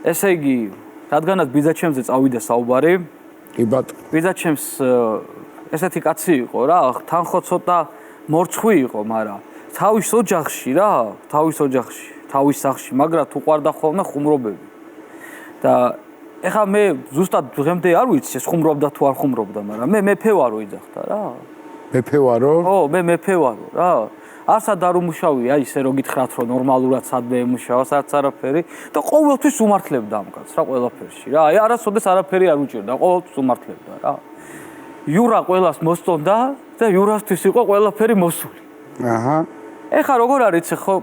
ესე იგი, რადგანაც ბიძაჩემზე წავიდა საუბარი, კი ბატონო. ბიძაჩემს ესეთი კაცი იყო რა, თან ხო ცოტა მორცხვი იყო, მაგრამ თავის ოჯახში რა, თავის სახლში, მაგრამ თუ ყვარდა ხოლმე ხუმრობები. და ეხლა მე ზუსტად დღემდე არ ვიცი ეს ხუმრობდა თუ არ ხუმრობდა, მაგრამ მე მეფე ვარო იძახდა რა. მეფე ვარო? ხო, მე მეფე ვარო რა. არსად არ უმუშავია ისე რო გითხრათ რომ ნორმალურად სადმე ემუშავას არც არაფერი და ყოველთვის უმართლებდა ამ კაცს რა ყველაფერში რა. აი არასოდეს არაფერი არ უჭირდა, ყოველთვის უმართლებდა რა. იურა ყველას მოსწონდა და იურასთვის იყო ყველაფერი მოსული. აჰა. ეხლა როგორ არის ხო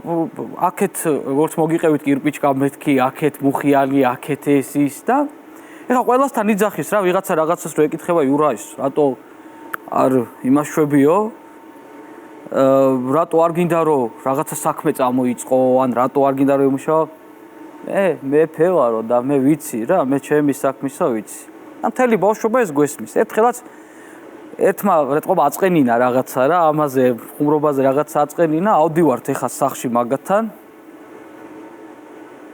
აქეთ როგორც მოგიყევით კირპიჩკა მეთქი, აქეთ მუხიანი, აქეთ ეს ის და ეხლა ყველასთან იძახის რა ვიღაცა რაღაცას რო ეკითხება იურა ის რატო არ იმაშვებიო? რატო არ გინდა რომ რაღაცა საქმე წამოიწყო ან რატო არ გინდა რომ იმუშაო? მეფე ვარო და მე ვიცი რა, მე ჩემი საქმისა ვიცი. ან მთელი ბავშვობა ეს გვესმის. ერთხელაც ერთმა ეტყობა აწყენინა რაღაცა რა, ამაზე ხუმრობაზე რაღაცა აწყენინა, ავდივართ ეხა სახლში მაგათთან.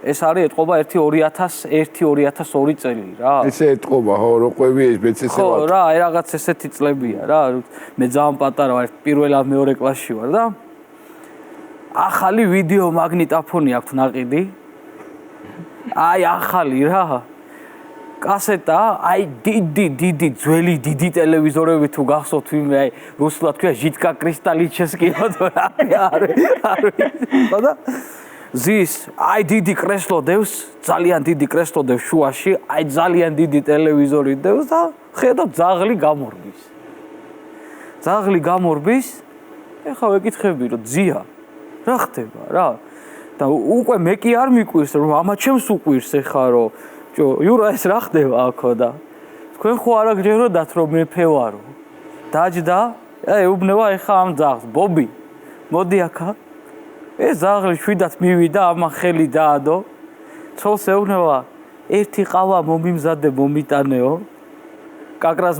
ეს არის ეტყობა 1-2002 წელი რა. ესე ეტყობა, ხო, რო ყვევი ეს მეცესე ვარ. ხო რა, აი რაღაც ესეთი წლებია რა. მე ძალიან პატარა ვარ, პირველად მეორე კლასში ვარ და ახალი ვიდეო მაგნიტოფონი აქვს ნაყიდი. აი ახალი რა. კასეტა, აი დიდი ძველი დიდი ტელევიზორები თუ გახსოვთ ვინმე, აი რუსულად ქვია ჟიტკა კრისტალიჩესკიო თუ რა არის. ხოდა ზის, აი დიდი კრესლო დევს, ძალიან დიდი კრესლო დევს შუაში, აი ძალიან დიდი ტელევიზორი დევს და ხედავ ძაღლი გამორბის. ძაღლი გამორბის, ეხლა ვეკითხები რომ ძია, რა ხდება რა? და უკვე მე კი არ მიკვირს რომ ამა ჩემს უკვირს ეხლა რომ იურა ეს რა ხდება აქო და თქვენ ხო არ აგჯეროდათ რომ მეფე ვარო დაჯდა ეუბნება ეხა ამ ძაღლს ბობი მოდი აქა ეს ძაღლი შვიდად მივიდა ამან ხელი დაადო ცოლს ეუბნება ერთი ყავა მომიმზადე მომიტანეო კაკრას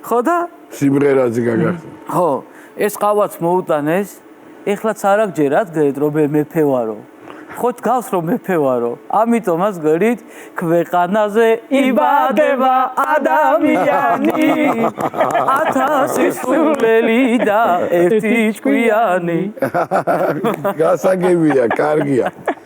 ხო და სიმღერაზე გაგახსნა ხო ეს ყავაც მოუტანეს ეხლაც არ აგჯერათ გერეთ რომ მეფე ვარო ხო დგავს რომ მეფე ვარო ამიტომაც გერით ქვეყანაზე იბადება ადამიანი 1000 სულელი და ერთი ჭკვიანი გასაგებია კარგია